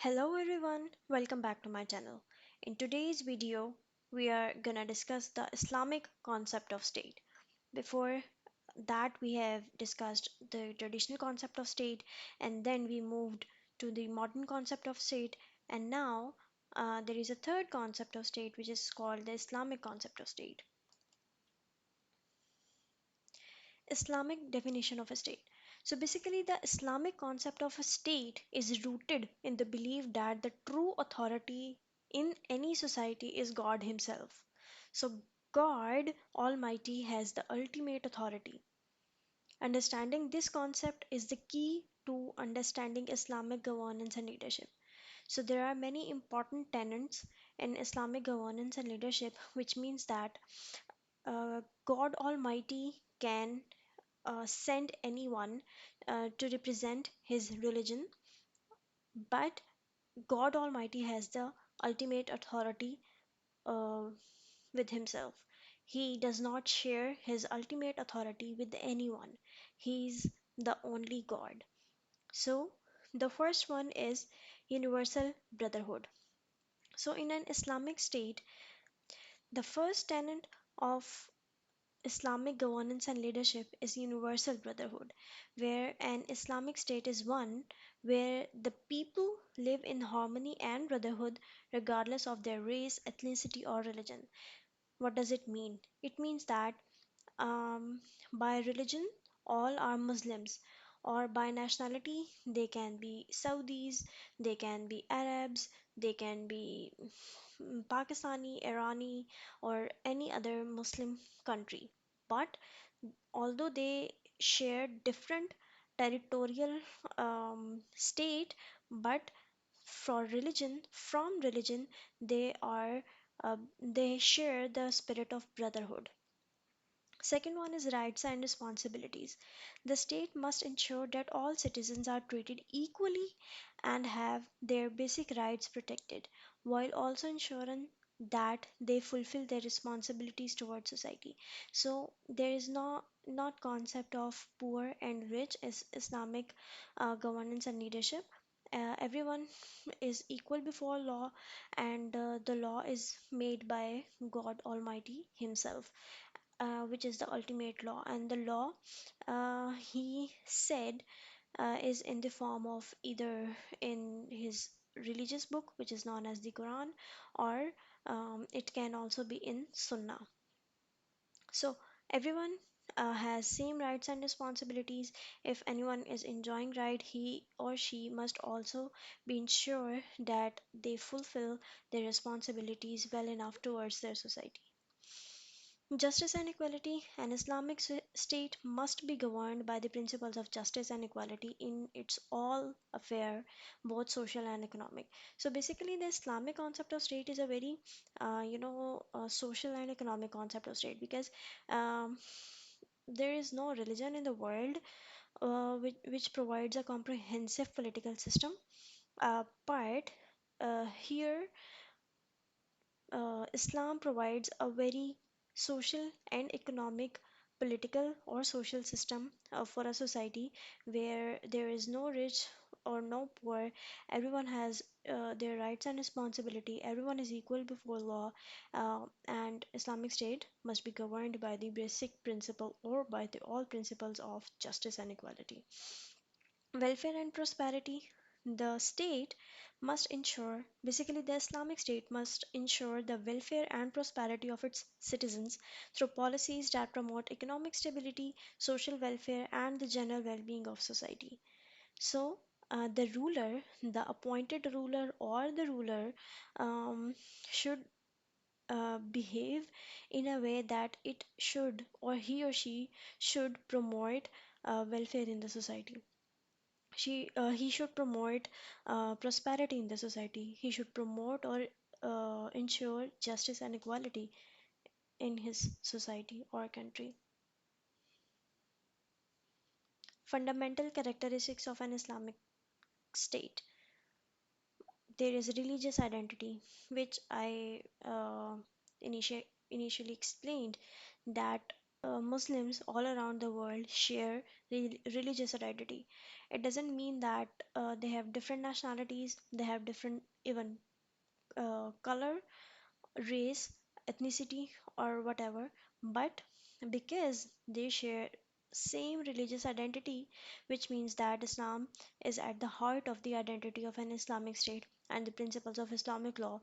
Hello everyone, welcome back to my channel. In today's video, we are gonna discuss the Islamic concept of state. Before that, we have discussed the traditional concept of state, and then we moved to the modern concept of state, and now there is a third concept of state which is called the Islamic concept of state. Islamic definition of a state. So basically, the Islamic concept of a state is rooted in the belief that the true authority in any society is God Himself. So, God Almighty has the ultimate authority. Understanding this concept is the key to understanding Islamic governance and leadership. So, there are many important tenets in Islamic governance and leadership, which means that God Almighty can send anyone to represent his religion, but God Almighty has the ultimate authority uh, with himself. He does not share his ultimate authority with anyone. He's the only God. So, the first one is Universal Brotherhood. So, in an Islamic state, the first tenet of Islamic governance and leadership is Universal Brotherhood, where an Islamic state is one where the people live in harmony and brotherhood regardless of their race, ethnicity, or religion. What does it mean? It means that um, by religion, all are Muslims, or by nationality, they can be Saudis, they can be Arabs, they can be Pakistani, Irani, or any other Muslim country. But although they share different territorial state, but for religion, from religion, they are they share the spirit of brotherhood. Second one is rights and responsibilities. The state must ensure that all citizens are treated equally and have their basic rights protected, while also ensuring that they fulfill their responsibilities towards society. So there is not concept of poor and rich as Islamic governance and leadership. Everyone is equal before law, and the law is made by God Almighty Himself, which is the ultimate law. And the law, he said, is in the form of either in his religious book, which is known as the Quran, or it can also be in Sunnah. So everyone has same rights and responsibilities. If anyone is enjoying right, he or she must also be ensured that they fulfill their responsibilities well enough towards their society. Justice and equality. An Islamic state must be governed by the principles of justice and equality in its all affair, both social and economic. So basically, the Islamic concept of state is a very, social and economic concept of state, because um, there is no religion in the world which provides a comprehensive political system. But here Islam provides a very social and economic, political, or social system for a society where there is no rich or no poor. Everyone has their rights and responsibility. Everyone is equal before law, and Islamic State must be governed by the basic principle or by the all principles of justice and equality. Welfare and prosperity. The state must ensure, basically, the Islamic State must ensure the welfare and prosperity of its citizens through policies that promote economic stability, social welfare, and the general well being of society. So, the ruler, the appointed ruler, or the ruler should behave in a way that it should, or he or she should promote welfare in the society. He should promote prosperity in the society. He should promote or ensure justice and equality in his society or country. Fundamental characteristics of an Islamic state. There is religious identity, which I initially explained, that Muslims all around the world share religious identity. It doesn't mean that they have different nationalities, they have different even color, race, ethnicity, or whatever, but because they share same religious identity, which means that Islam is at the heart of the identity of an Islamic state, and the principles of Islamic law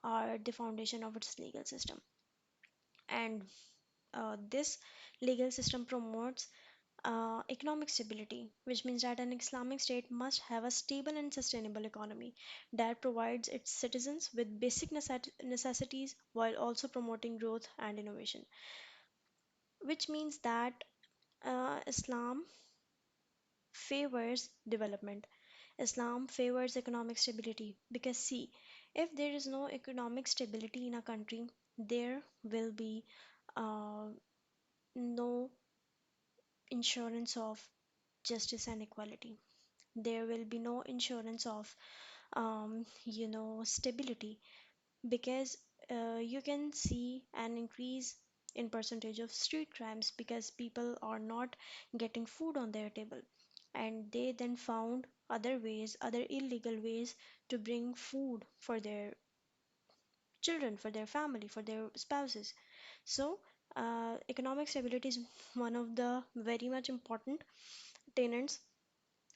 are the foundation of its legal system. And this legal system promotes economic stability, which means that an Islamic state must have a stable and sustainable economy that provides its citizens with basic necessities while also promoting growth and innovation. Which means that Islam favors development. Islam favors economic stability because, see, if there is no economic stability in a country, there will be uh, no insurance of justice and equality. There will be no insurance of stability, because you can see an increase in percentage of street crimes because people are not getting food on their table, and they then found other ways, other illegal ways to bring food for their children, for their family, for their spouses. So economic stability is one of the very much important tenets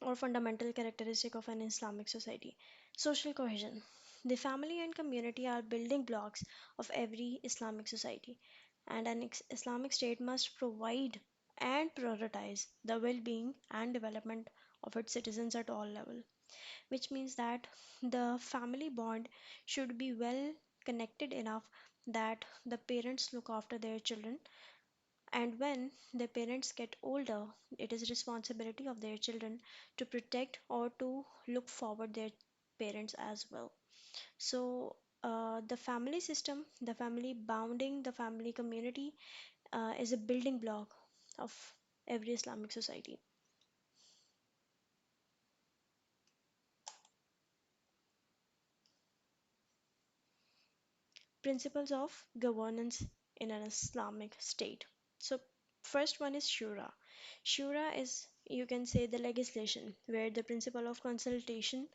or fundamental characteristic of an Islamic society. Social cohesion. The family and community are building blocks of every Islamic society, and an Islamic state must provide and prioritize the well being and development of its citizens at all levels, which means that the family bond should be well connected enough that the parents look after their children, and when the parents get older, it is responsibility of their children to protect or to look forward their parents as well. So the family system, the family bounding, the family community is a building block of every Islamic society. Principles of governance in an Islamic state. So first one is shura. Shura is, you can say, the legislation where the principle of consultation,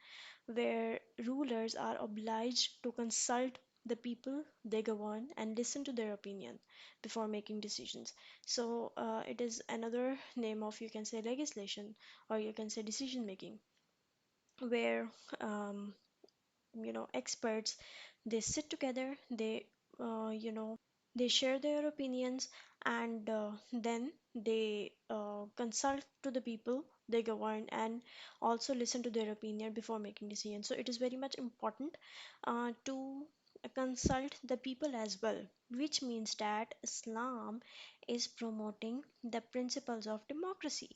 where rulers are obliged to consult the people they govern and listen to their opinion before making decisions. So it is another name of, you can say, legislation, or you can say decision making, where um, experts, they sit together, they share their opinions, and then they consult to the people they govern and also listen to their opinion before making decisions. So it is very much important to consult the people as well, which means that Islam is promoting the principles of democracy.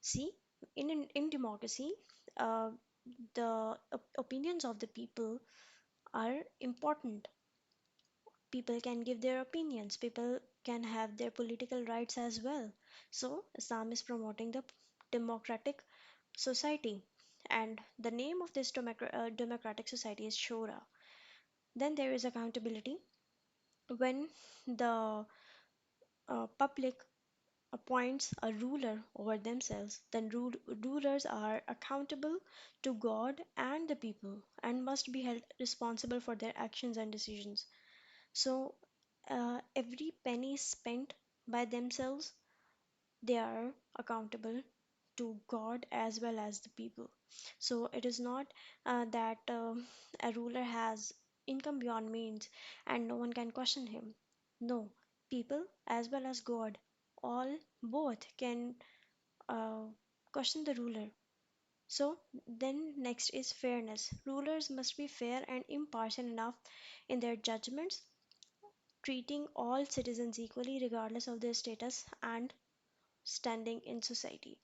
See, in democracy, uh, the opinions of the people are important. People can give their opinions, people can have their political rights as well. So Islam is promoting the democratic society, and the name of this democratic society is shura. Then there is accountability. When the public appoints a ruler over themselves, then rulers are accountable to God and the people and must be held responsible for their actions and decisions. So every penny spent by themselves, they are accountable to God as well as the people. So it is not that a ruler has income beyond means and no one can question him. No, people as well as God, all both can uh, question the ruler. So then next is fairness. Rulers must be fair and impartial enough in their judgments, treating all citizens equally regardless of their status and standing in society.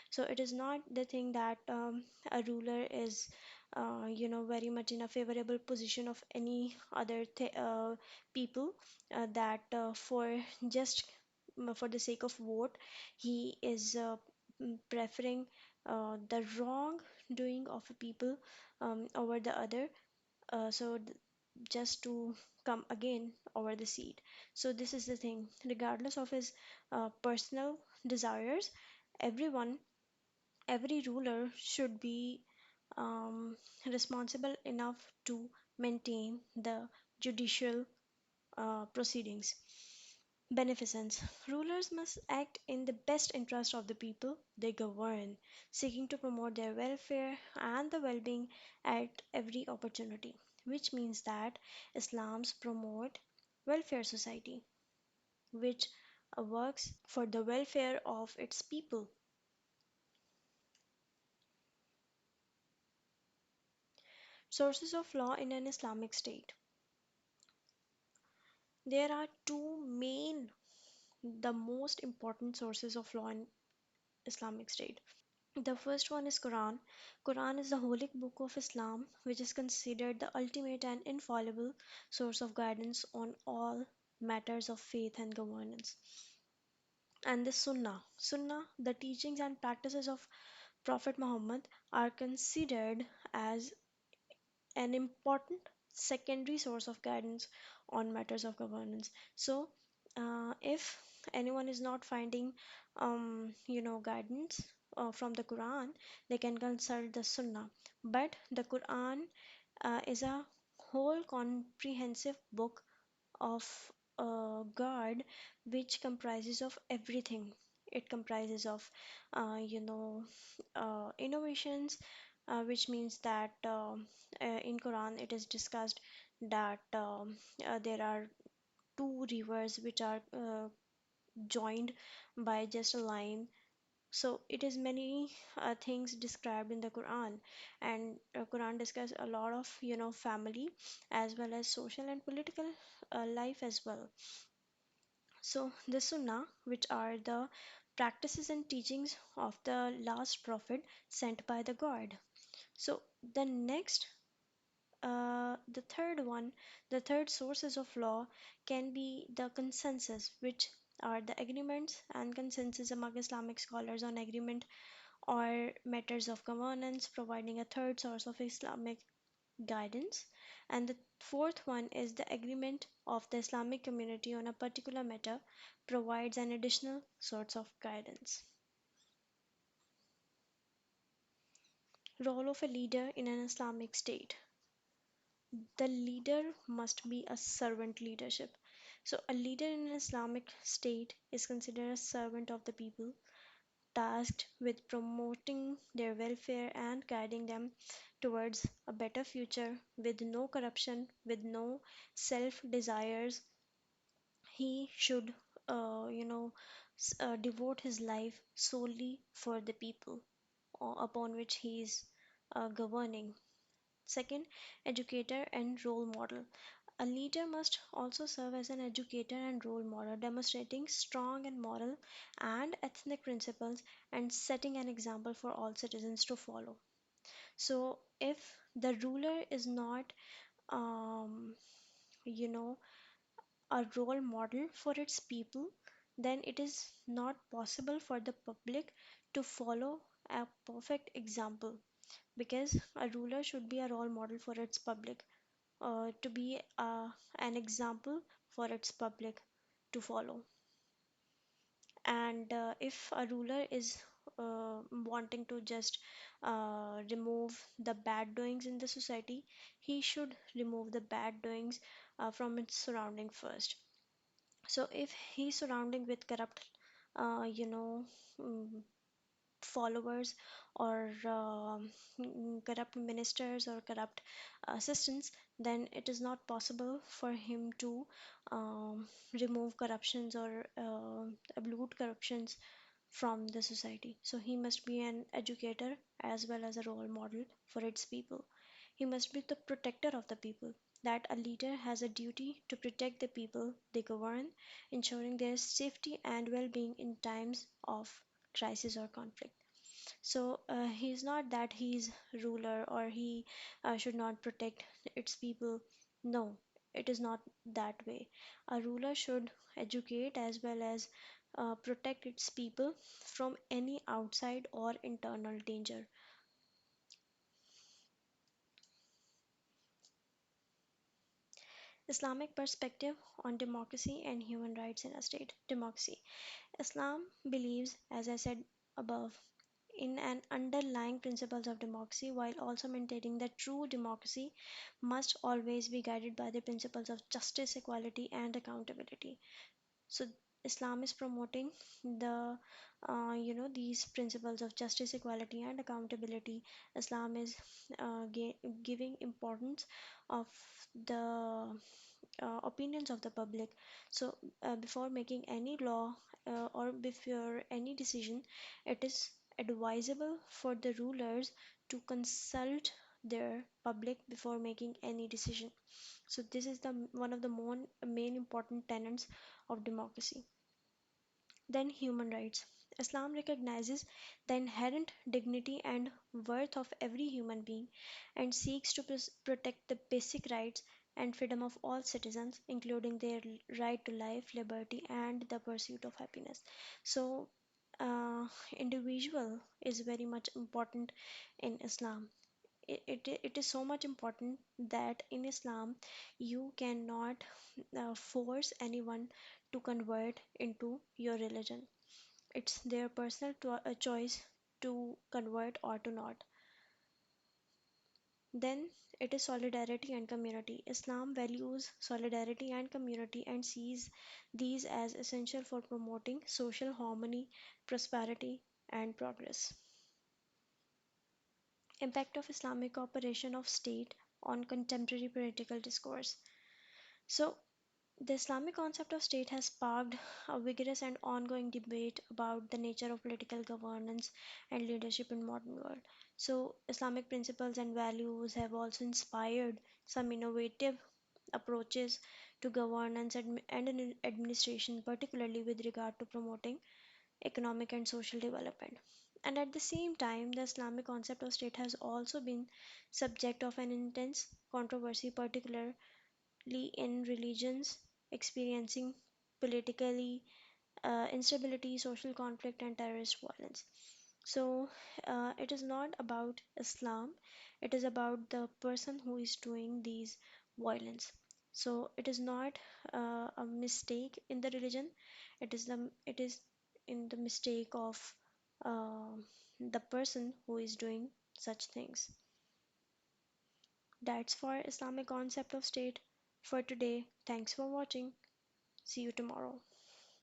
So it is not the thing that a ruler is very much in a favorable position of any other people, that for just for the sake of vote he is preferring the wrong doing of a people over the other. So just to come again over the seat. So this is the thing. Regardless of his personal desires, everyone, every ruler should be responsible enough to maintain the judicial proceedings. Beneficence. Rulers must act in the best interest of the people they govern, seeking to promote their welfare and the well being at every opportunity, which means that Islam's promote welfare society, which works for the welfare of its people. Sources of law in an Islamic state. There are two main, the most important sources of law in Islamic state. The first one is Quran. Quran is the holy book of Islam, which is considered the ultimate and infallible source of guidance on all matters of faith and governance. And the Sunnah. Sunnah, the teachings and practices of Prophet Muhammad, are considered as an important secondary source of guidance on matters of governance. So, if anyone is not finding, guidance from the Quran, they can consult the Sunnah. But the Quran is a whole comprehensive book of God, which comprises of everything. It comprises of, innovations, which means that in Quran it is discussed that there are two rivers which are joined by just a line. So it is many things described in the Quran, and Quran discuss a lot of family as well as social and political life as well. So the Sunnah, which are the practices and teachings of the last prophet sent by the God. So the next, the third one, the third sources of law can be the consensus, which are the agreements and consensus among Islamic scholars on agreement or matters of governance, providing a third source of Islamic guidance. And the fourth one is the agreement of the Islamic community on a particular matter, provides an additional source of guidance. Role of a leader in an Islamic state. The leader must be a servant leadership. So, a leader in an Islamic state is considered a servant of the people, tasked with promoting their welfare and guiding them towards a better future with no corruption, with no self desires. He should, devote his life solely for the people upon which he is governing. Second, educator and role model. A leader must also serve as an educator and role model, demonstrating strong and moral and ethnic principles and setting an example for all citizens to follow. So, if the ruler is not, um, you know, a role model for its people, then it is not possible for the public to follow a perfect example, because a ruler should be a role model for its public, to be an example for its public to follow. And if a ruler is wanting to just remove the bad doings in the society, he should remove the bad doings from its surrounding first. So if he's surrounding with corrupt, uh, you know, mm, followers or corrupt ministers or corrupt assistants, then it is not possible for him to remove corruptions or elude corruptions from the society. So he must be an educator as well as a role model for its people. He must be the protector of the people. That a leader has a duty to protect the people they govern, ensuring their safety and well being in times of crisis or conflict. So he's not that he's ruler or he should not protect its people. No, it is not that way. A ruler should educate as well as protect its people from any outside or internal danger. Islamic perspective on democracy and human rights in a state. Democracy. Islam believes, as I said above, in an underlying principles of democracy while also maintaining that true democracy must always be guided by the principles of justice, equality, and accountability. So Islam is promoting the these principles of justice, equality, and accountability. Islam is giving importance of the opinions of the public. So before making any law or before any decision, it is advisable for the rulers to consult their public before making any decision. So this is the one of the main important tenets of democracy. Then human rights. Islam recognizes the inherent dignity and worth of every human being and seeks to protect the basic rights and freedom of all citizens, including their right to life, liberty, and the pursuit of happiness. So, individual is very much important in Islam. It is so much important that in Islam you cannot force anyone to convert into your religion. It's their personal choice to convert or to not. Then it is solidarity and community. Islam values solidarity and community and sees these as essential for promoting social harmony, prosperity, and progress. Impact of Islamic cooperation of state on contemporary political discourse. So, the Islamic concept of state has sparked a vigorous and ongoing debate about the nature of political governance and leadership in modern world. So, Islamic principles and values have also inspired some innovative approaches to governance and administration, particularly with regard to promoting economic and social development. And at the same time, the Islamic concept of state has also been subject of an intense controversy, particularly in religions experiencing politically instability, social conflict, and terrorist violence. So, it is not about Islam, it is about the person who is doing these violence. So, it is not a mistake in the religion, it is in the mistake of uh, the person who is doing such things. That's for Islamic concept of state for today. Thanks for watching. See you tomorrow.